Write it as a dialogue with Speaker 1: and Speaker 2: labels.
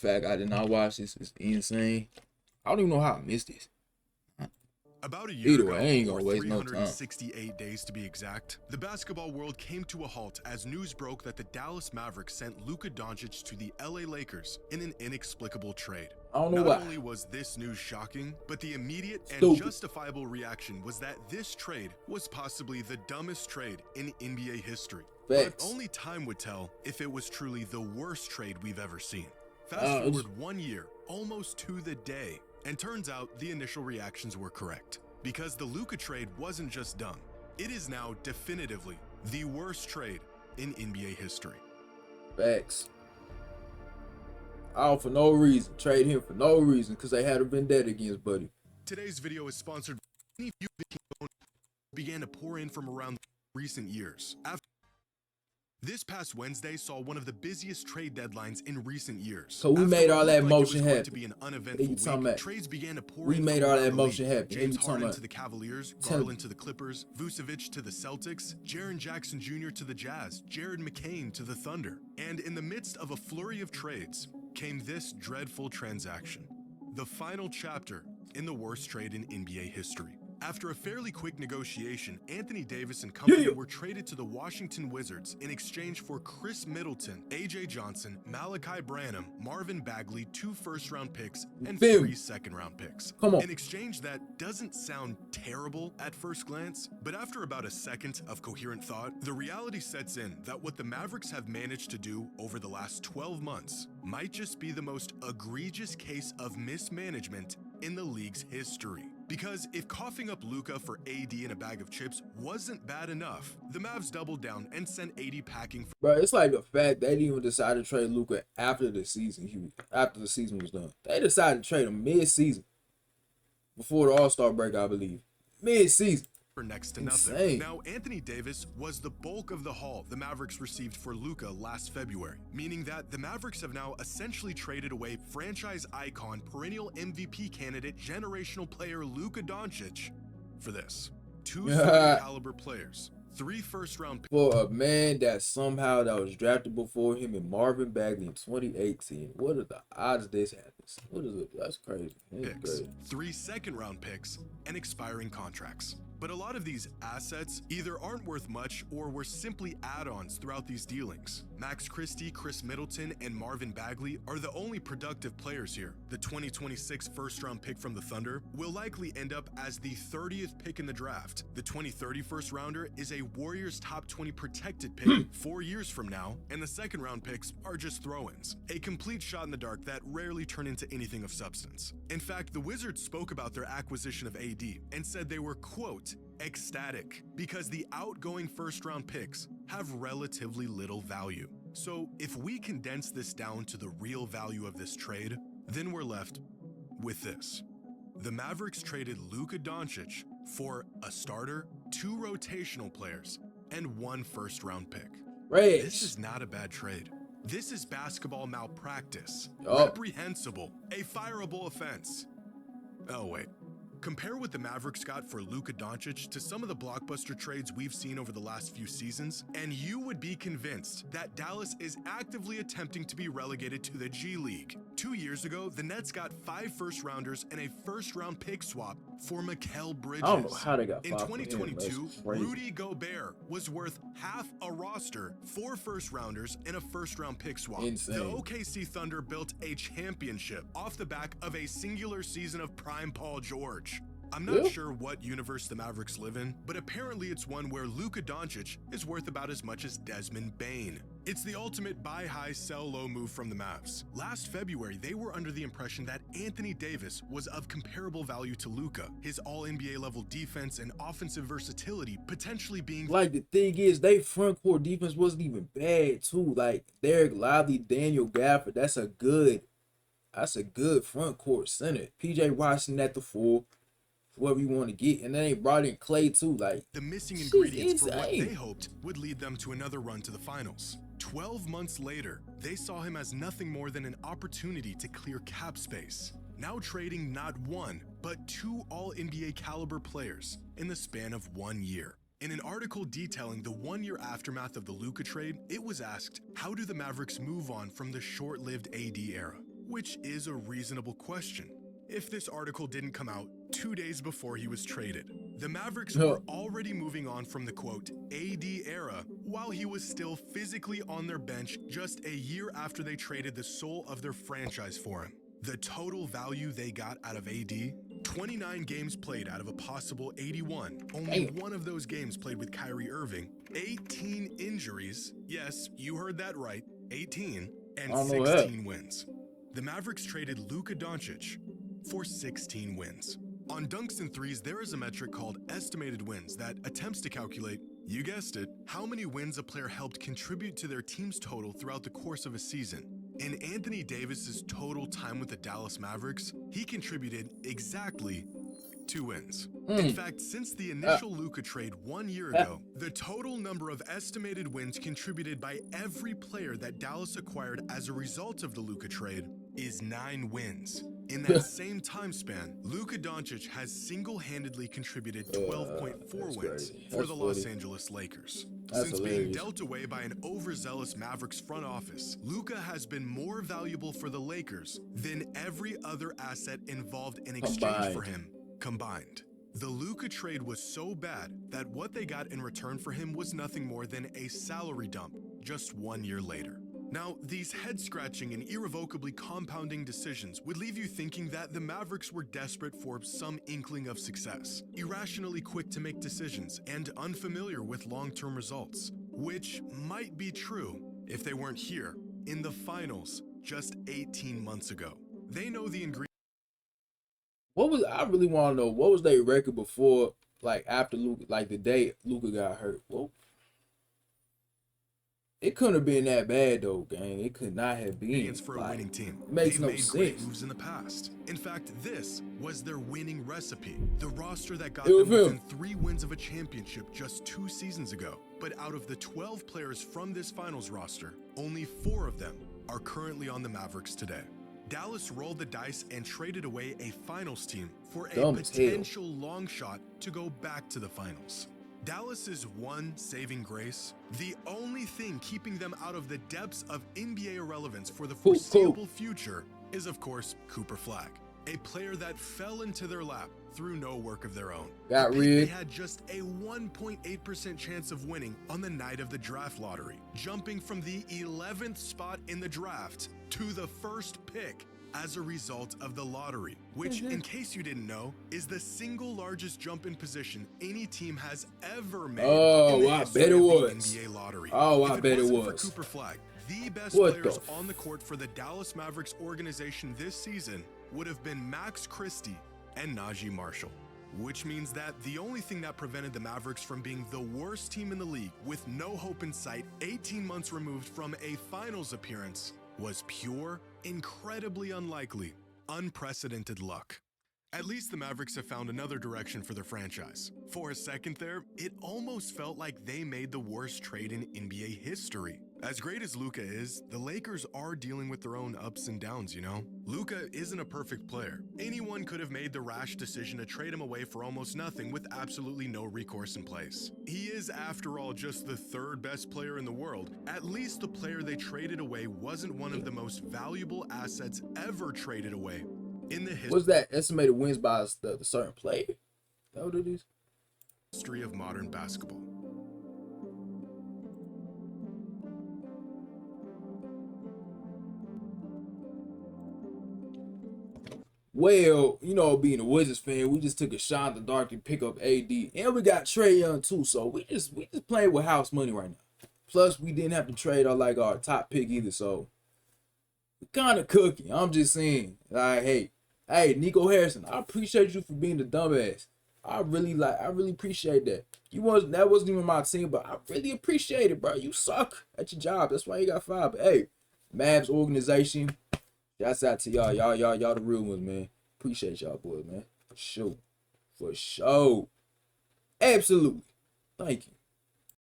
Speaker 1: fact I did not watch this. It's insane. I don't even know how I missed this.
Speaker 2: About a year
Speaker 1: Either
Speaker 2: ago,
Speaker 1: way, I ain't
Speaker 2: or
Speaker 1: gonna waste no time.
Speaker 2: 368 days to be exact, the basketball world came to a halt as news broke that the Dallas Mavericks sent Luka Doncic to the LA Lakers in an inexplicable trade.
Speaker 1: I don't know
Speaker 2: Not
Speaker 1: why.
Speaker 2: only was this news shocking, but the immediate and
Speaker 1: Stupid.
Speaker 2: justifiable reaction was that this trade was possibly the dumbest trade in NBA history.
Speaker 1: Facts.
Speaker 2: But only time would tell if it was truly the worst trade we've ever seen. Fast
Speaker 1: it's-
Speaker 2: forward 1 year, almost to the day, and turns out the initial reactions were correct. Because the Luka trade wasn't just dumb, it is now definitively the worst trade in NBA history.
Speaker 1: Facts. All for no reason. Trade him for no reason because they had a vendetta against Buddy.
Speaker 2: Today's video is sponsored by many view videos began to pour in from around recent years. This past Wednesday saw one of the busiest trade deadlines in recent years.
Speaker 1: So we made all that motion happen.
Speaker 2: To be an
Speaker 1: What
Speaker 2: uneventful
Speaker 1: you talking
Speaker 2: week,
Speaker 1: about?
Speaker 2: trades began to pour
Speaker 1: We
Speaker 2: in
Speaker 1: made
Speaker 2: from
Speaker 1: all
Speaker 2: around
Speaker 1: that
Speaker 2: the
Speaker 1: motion
Speaker 2: league.
Speaker 1: happen. What
Speaker 2: James
Speaker 1: you talking
Speaker 2: Harden
Speaker 1: about?
Speaker 2: to the Cavaliers,
Speaker 1: Tell me.
Speaker 2: Garland to the Clippers, Vucevic to the Celtics, Jaren Jackson Jr. to the Jazz, Jared McCain to the Thunder. And in the midst of a flurry of trades came this dreadful transaction. The final chapter in the worst trade in NBA history. After a fairly quick negotiation, Anthony Davis and company were traded to the Washington Wizards in exchange for Chris Middleton, AJ Johnson, Malachi Branham, Marvin Bagley, 2 first-round picks, and 3 second-round picks.
Speaker 1: Come on.
Speaker 2: An exchange that doesn't sound terrible at first glance, but after about a second of coherent thought, the reality sets in that what the Mavericks have managed to do over the last 12 months might just be the most egregious case of mismanagement in the league's history. Because if coughing up Luka for AD in a bag of chips wasn't bad enough, the Mavs doubled down and sent AD packing.
Speaker 1: Bro, it's like the fact they didn't even decide to trade Luka after the season was done. They decided to trade him mid-season. Before the All-Star break, I believe. Mid-season.
Speaker 2: For next to
Speaker 1: Insane.
Speaker 2: nothing. Now, Anthony Davis was the bulk of the haul the Mavericks received for Luka last February, meaning that the Mavericks have now essentially traded away franchise icon, perennial MVP candidate, generational player Luka Doncic for this. 2 starting caliber players, 3 first-round picks.
Speaker 1: For a man that was drafted before him in Marvin Bagley in 2018. What are the odds this happens? That's crazy. That's crazy.
Speaker 2: 3 second-round picks and expiring contracts. But a lot of these assets either aren't worth much or were simply add-ons throughout these dealings. Max Christie, Chris Middleton, and Marvin Bagley are the only productive players here. The 2026 first-round pick from the Thunder will likely end up as the 30th pick in the draft. The 2030 first-rounder is a Warriors top 20 protected pick 4 years from now, and the second-round picks are just throw-ins. A complete shot in the dark that rarely turn into anything of substance. In fact, the Wizards spoke about their acquisition of AD and said they were, quote, ecstatic, because the outgoing first-round picks have relatively little value. So if we condense this down to the real value of this trade, then we're left with this. The Mavericks traded Luka Doncic for a starter, 2 rotational players, and 1 first-round pick. This is not a bad trade. This is basketball malpractice. Reprehensible. A fireable offense. Oh, wait. Compare what the Mavericks got for Luka Doncic to some of the blockbuster trades we've seen over the last few seasons, and you would be convinced that Dallas is actively attempting to be relegated to the G League. 2 years ago, the Nets got 5 first-rounders and a first-round pick swap for Mikal Bridges.
Speaker 1: I don't know how they got
Speaker 2: In
Speaker 1: 5
Speaker 2: 2022, Rudy Gobert was worth half a roster, 4 first-rounders, and a first-round pick swap.
Speaker 1: Insane.
Speaker 2: The OKC Thunder built a championship off the back of a singular season of prime Paul George. I'm not sure what universe the Mavericks live in, but apparently it's one where Luka Doncic is worth about as much as Desmond Bane. It's the ultimate buy high, sell low move from the Mavs. Last February, they were under the impression that Anthony Davis was of comparable value to Luka, his all-NBA level defense and offensive versatility potentially being...
Speaker 1: Like, the thing is, they front court defense wasn't even bad, too. Like, Derek Lively, Daniel Gafford, that's a good front court center. PJ Washington at the 4. Whoever you want to get, and then they brought in Clay too. Like,
Speaker 2: the missing ingredients for what they hoped would lead them to another run to the finals. 12 months later, they saw him as nothing more than an opportunity to clear cap space. Now trading not 1, but 2 all-NBA caliber players in the span of 1 year. In an article detailing the 1-year aftermath of the Luka trade, it was asked, how do the Mavericks move on from the short-lived AD era? which is a reasonable question. If this article didn't come out 2 days before he was traded, the Mavericks were already moving on from the quote AD era while he was still physically on their bench just a year after they traded the soul of their franchise for him. The total value they got out of AD, 29 games played out of a possible 81, only one of those games played with Kyrie Irving, 18 injuries, yes, you heard that right, 18, and 16 wins. The Mavericks traded Luka Doncic for 16 wins. On dunks and threes, there is a metric called estimated wins that attempts to calculate, you guessed it, how many wins a player helped contribute to their team's total throughout the course of a season. In Anthony Davis's total time with the Dallas Mavericks, he contributed exactly 2 wins. In fact, since the initial Luka trade 1 year ago, the total number of estimated wins contributed by every player that Dallas acquired as a result of the Luka trade is 9 wins. In that same time span, Luka Doncic has single-handedly contributed 12.4 wins for the Los Angeles Lakers. Since being dealt away by an overzealous Mavericks front office, Luka has been more valuable for the Lakers than every other asset involved in exchange for him combined. The Luka trade was so bad that what they got in return for him was nothing more than a salary dump just 1 year later. Now, these head-scratching and irrevocably compounding decisions would leave you thinking that the Mavericks were desperate for some inkling of success, irrationally quick to make decisions, and unfamiliar with long-term results, which might be true if they weren't here in the finals just 18 months ago. They know the ingredients.
Speaker 1: I really want to know, what was their record before, like after Luka, like the day Luka got hurt? Whoa. It couldn't have been that bad though, gang. It could not have been.
Speaker 2: For a winning team.
Speaker 1: Makes no
Speaker 2: made great
Speaker 1: sense.
Speaker 2: moves in the past. In fact, this was their winning recipe. The roster that got them within 3 wins of a championship just 2 seasons ago. But out of the 12 players from this finals roster, only 4 of them are currently on the Mavericks today. Dallas rolled the dice and traded away a finals team for a potential long shot to go back to the finals. Dallas's one saving grace, the only thing keeping them out of the depths of NBA irrelevance for the foreseeable future, is of course Cooper Flag, a player that fell into their lap through no work of their own. They had just a 1.8% chance of winning on the night of the draft lottery, jumping from the 11th spot in the draft to the first pick as a result of the lottery, which, in case you didn't know, is the single largest jump in position any team has ever made in the history of the NBA lottery.
Speaker 1: I bet it was.
Speaker 2: For Cooper Flag, the best players on the court for the Dallas Mavericks organization this season would have been Max Christie and Najee Marshall, which means that the only thing that prevented the Mavericks from being the worst team in the league with no hope in sight 18 months removed from a finals appearance was pure, incredibly unlikely, unprecedented luck. At least the Mavericks have found another direction for their franchise. For a second there, it almost felt like they made the worst trade in NBA history. As great as Luka is, the Lakers are dealing with their own ups and downs, you know? Luka isn't a perfect player. Anyone could have made the rash decision to trade him away for almost nothing with absolutely no recourse in place. He is, after all, just the 3rd best player in the world. At least the player they traded away wasn't one of the most valuable assets ever traded away in the
Speaker 1: What's that estimated wins by the certain player? Is that what it is?
Speaker 2: History of modern basketball.
Speaker 1: Well, you know, being a Wizards fan, we just took a shot in the dark to pick up AD, and we got Trae Young too. So we just playing with house money right now. Plus, we didn't have to trade our top pick either. So we kind of cooking. I'm just saying, like, hey, Nico Harrison, I appreciate you for being the dumbass. I really appreciate that. That wasn't even my team, but I really appreciate it, bro. You suck at your job. That's why you got fired. But hey, Mavs organization. Shouts out to y'all. Y'all the real ones, man. Appreciate y'all boys, man. For sure. Absolutely. Thank you.